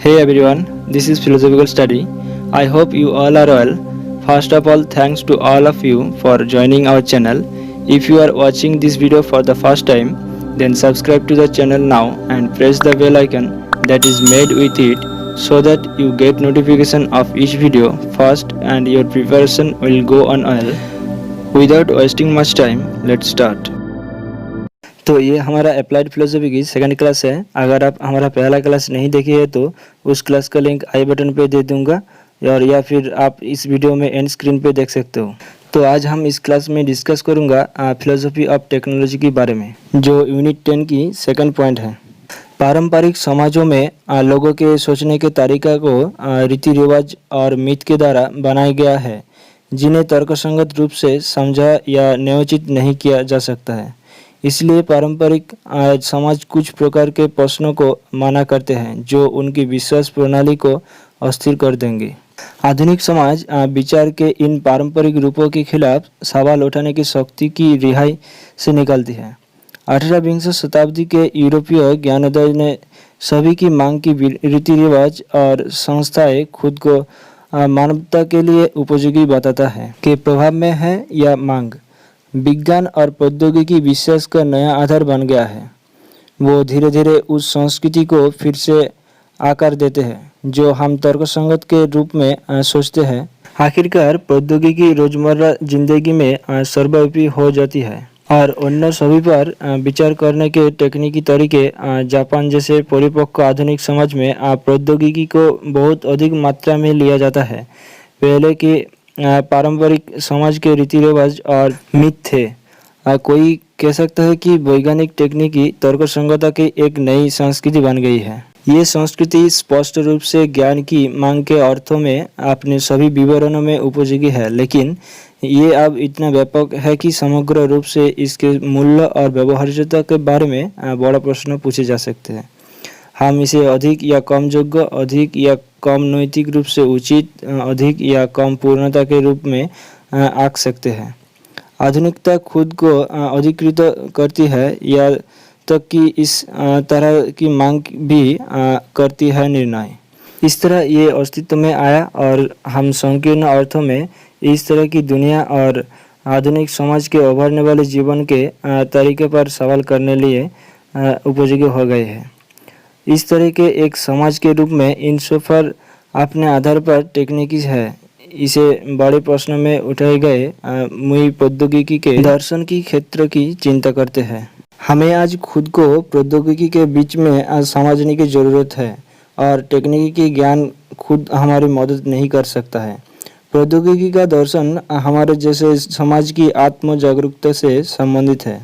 Hey everyone, this is Philosophical Study. I hope you all are well. First of all, thanks to all of you for joining our channel. If you are watching this video for the first time, then subscribe to the channel now and press the bell icon that is made with it so that you get notification of each video first and your preparation will go on well. Without wasting much time, let's start. तो ये हमारा applied philosophy की second class है। अगर आप हमारा पहला class नहीं देखे है तो उस क्लास का लिंक आई बटन पे दे दूंगा और या फिर आप इस वीडियो में एंड स्क्रीन पे देख सकते हो। तो आज हम इस क्लास में डिस्कस करूंगा फिलोसफी ऑफ टेक्नोलॉजी के बारे में, जो यूनिट 10 की सेकंड पॉइंट है। पारंपरिक समाजों में लोगों के सोचने के तरीका को रीति रिवाज और मिथ के द्वारा बनाया गया है, जिन्हें तर्कसंगत रूप से समझा या न्यायोचित नहीं किया जा सकता है। इसलिए पारंपरिक समाज कुछ प्रकार के प्रश्नों को माना करते हैं जो उनकी विश्वास प्रणाली को अस्थिर कर देंगे। आधुनिक समाज विचार के इन पारंपरिक रूपों के खिलाफ सवाल उठाने की शक्ति की रिहाई से निकलती है। 18वीं शताब्दी के यूरोपीय ज्ञानोदय ने सभी की मांग की रीति रिवाज और संस्थाएं खुद को मानवता के लिए उपयोगी बताता है के प्रभाव में है या मांग विज्ञान और प्रौद्योगिकी विश्वास का नया आधार बन गया है। वो धीरे धीरे उस संस्कृति को फिर से आकार देते हैं जो हम तर्कसंगत के रूप में सोचते हैं। आखिरकार प्रौद्योगिकी रोजमर्रा जिंदगी में सर्वव्यापी हो जाती है और अन्य सभी पर विचार करने के तकनीकी तरीके जापान जैसे परिपक्व आधुनिक समाज में प्रौद्योगिकी को बहुत अधिक मात्रा में लिया जाता है। पहले की पारंपरिक समाज के रीति रिवाज और मिथ थे। कोई कह सकता है कि वैज्ञानिक तकनीकी तर्कसंगतता की एक नई संस्कृति बन गई है। ये संस्कृति स्पष्ट रूप से ज्ञान की मांग के अर्थों में अपने सभी विवरणों में उपयोगी है, लेकिन ये अब इतना व्यापक है कि समग्र रूप से इसके मूल्य और व्यवहार्यता के बारे में बड़ा प्रश्न पूछे जा सकते हैं। हम इसे अधिक या कम योग्य, अधिक या कम नैतिक रूप से उचित, अधिक या कम पूर्णता के रूप में आंक सकते हैं। आधुनिकता खुद को अधिकृत करती है या तक कि इस तरह की मांग भी करती है निर्णय। इस तरह ये अस्तित्व में आया और हम संकीर्ण अर्थों में इस तरह की दुनिया और आधुनिक समाज के उभरने वाले जीवन के तरीके पर सवाल करने लिए उपयोगी हो गए हैं। इस तरह के एक समाज के रूप में इन सफर अपने आधार पर टेक्निकी है। इसे बड़े प्रश्न में उठाए गए मुई प्रौद्योगिकी के दर्शन की क्षेत्र की चिंता करते हैं। हमें आज खुद को प्रौद्योगिकी के बीच में समझने की जरूरत है और तकनीकी ज्ञान खुद हमारी मदद नहीं कर सकता है। प्रौद्योगिकी का दर्शन हमारे जैसे समाज की आत्म जागरूकता से संबंधित है।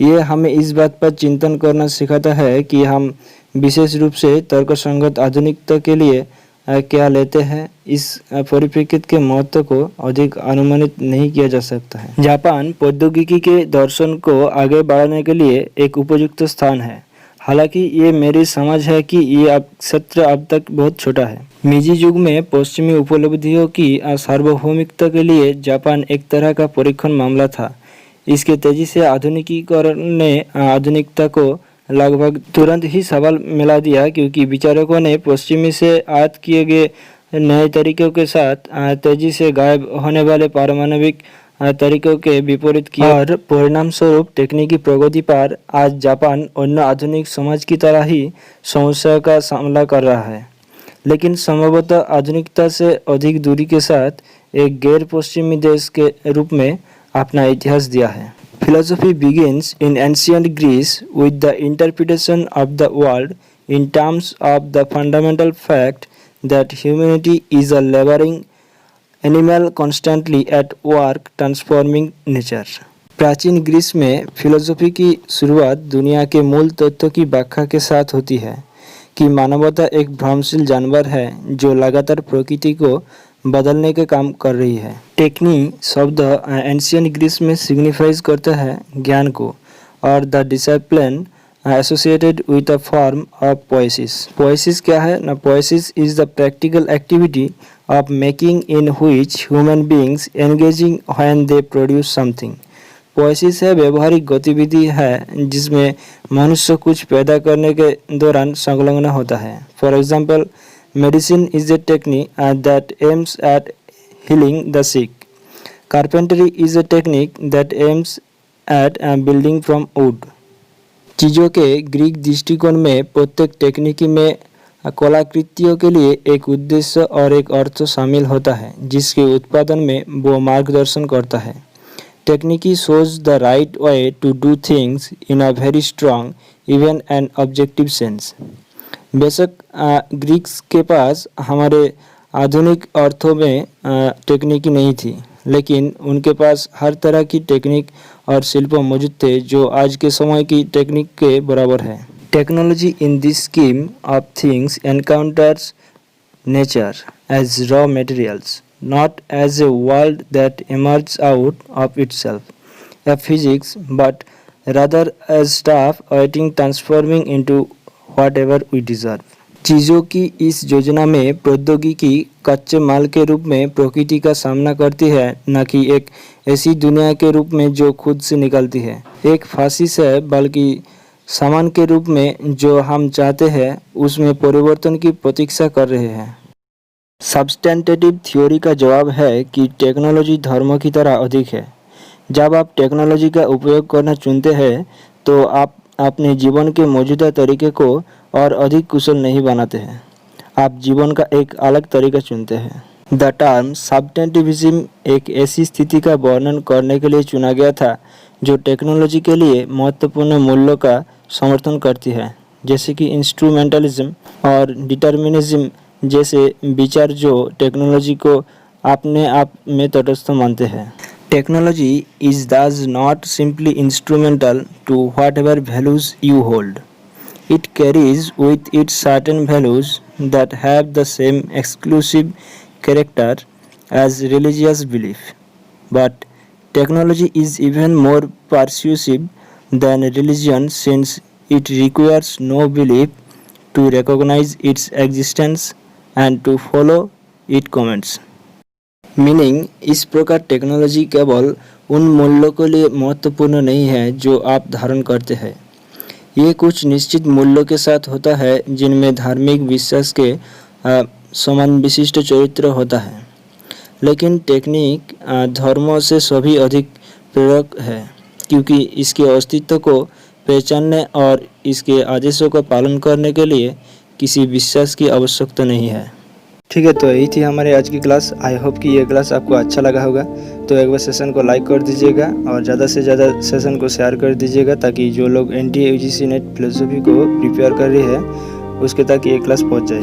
ये हमें इस बात पर चिंतन करना सिखाता है कि हम विशेष रूप से तर्कसंगत आधुनिकता के लिए क्या लेते हैं। इस परिप्रेक्ष्य के महत्व को अधिक अनुमानित नहीं किया जा सकता है। जापान प्रौद्योगिकी के दर्शन को आगे बढ़ाने के लिए एक उपयुक्त स्थान है। हालांकि ये मेरी समझ है कि ये क्षेत्र अब तक बहुत छोटा है। मीजी युग में पश्चिमी उपलब्धियों की सार्वभौमिकता के लिए जापान एक तरह का परीक्षण मामला था। इसके तेजी से आधुनिकीकरण ने आधुनिकता को लगभग तुरंत ही सवाल मिला दिया, क्योंकि विचारकों ने पश्चिमी से आयात किए गए नए तरीकों के साथ तेजी से गायब होने वाले पारमाणविक तरीकों के विपरीत किया और परिणाम स्वरूप तकनीकी प्रगति पर आज जापान अन्य आधुनिक समाज की तरह ही समस्या का सामना कर रहा है, लेकिन संभवतः आधुनिकता से अधिक दूरी के साथ एक गैर पश्चिमी देश के रूप में अपना इतिहास दिया है। Philosophy begins in ancient Greece with the interpretation of the world in terms of the fundamental fact that humanity is a laboring animal constantly at work transforming nature. प्राचीन ग्रीस में फिलोसफी की शुरुआत दुनिया के मूल तत्वों की व्याख्या के साथ होती है कि मानवता एक भ्रमशील जानवर है जो लगातार प्रकृति को बदलने के काम कर रही है। टेक्नी शब्द एंशियंट ग्रीस में सिग्निफाइज करता है ज्ञान को और the discipline associated with a form of poiesis. Poiesis क्या है ना? Poiesis is the practical activity of making in which human beings engaging when they produce something. Poiesis है व्यवहारिक गतिविधि है जिसमें मनुष्य कुछ पैदा करने के दौरान संलग्न होता है। For example, medicine is a technique that aims at healing the sick. Carpentry is a technique that aims at building from would. चीज़ों के ग्रीक दृष्टिकोण में प्रत्येक टेक्निकी में कलाकृतियों के लिए एक उद्देश्य और एक अर्थ शामिल होता है जिसके उत्पादन में वो मार्गदर्शन करता है। टेक्निकी shows the right way to do things in a very strong, even and objective sense। बेशक ग्रीक्स के पास हमारे आधुनिक अर्थों में टेक्निकी नहीं थी, लेकिन उनके पास हर तरह की टेक्निक और शिल्प मौजूद थे जो आज के समय की टेक्निक के बराबर है। Technology in this scheme of things encounters nature as raw materials, not as a world that emerges out of itself, a physics, but rather as stuff awaiting transforming into whatever we deserve। चीज़ों की इस योजना में प्रौद्योगिकी कच्चे माल के रूप में प्रकृति का सामना करती है, न कि एक ऐसी दुनिया के रूप में जो खुद से निकलती है। एक फासिस है, बल्कि सामान के रूप में जो हम चाहते हैं उसमें परिवर्तन की प्रतीक्षा कर रहे हैं। सब्सटेंटेटिव थ्योरी का जवाब है कि टेक्नोलॉजी धर्म की तरह अधिक है। जब आप टेक्नोलॉजी का उपयोग करना चुनते हैं तो आप अपने जीवन के मौजूदा तरीके को और अधिक कुशल नहीं बनाते हैं, आप जीवन का एक अलग तरीका चुनते हैं। द टर्म सब्सटेंटिविज्म एक ऐसी स्थिति का वर्णन करने के लिए चुना गया था जो टेक्नोलॉजी के लिए महत्वपूर्ण मूल्यों का समर्थन करती है, जैसे कि इंस्ट्रूमेंटलिज्म और डिटर्मिनिज्म जैसे विचार जो टेक्नोलॉजी को अपने आप में तटस्थ मानते हैं। Technology is thus not simply instrumental to whatever values you hold. It carries with it certain values that have the same exclusive character as religious belief. But technology is even more persuasive than religion since it requires no belief to recognize its existence and to follow its commands। Meaning, इस प्रकार technology केवल उन मूल्यों के लिए महत्वपूर्ण नहीं है जो आप धारण करते हैं। ये कुछ निश्चित मूल्यों के साथ होता है जिनमें धार्मिक विश्वास के समान विशिष्ट चरित्र होता है, लेकिन टेक्निक धर्मों से सभी अधिक प्रेरक है क्योंकि इसके अस्तित्व को पहचानने और इसके आदेशों का पालन करने के लिए किसी विश्वास की आवश्यकता नहीं है। ठीक है, तो यही थी हमारे आज की क्लास। आई होप कि ये क्लास आपको अच्छा लगा होगा। तो एक बार सेशन को लाइक कर दीजिएगा और ज़्यादा से ज़्यादा सेशन को शेयर कर दीजिएगा ताकि जो लोग NTA UGC नेट फिलोसफी को प्रिपेयर कर रही है उसके तक ये क्लास पहुंच जाए।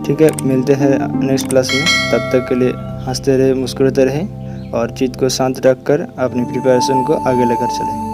ठीक है, मिलते हैं नेक्स्ट क्लास में। तब तक के लिए हंसते रहे, मुस्कुराते रहे और चित्त को शांत रखकर अपनी प्रिपरेशन को आगे लेकर चलें।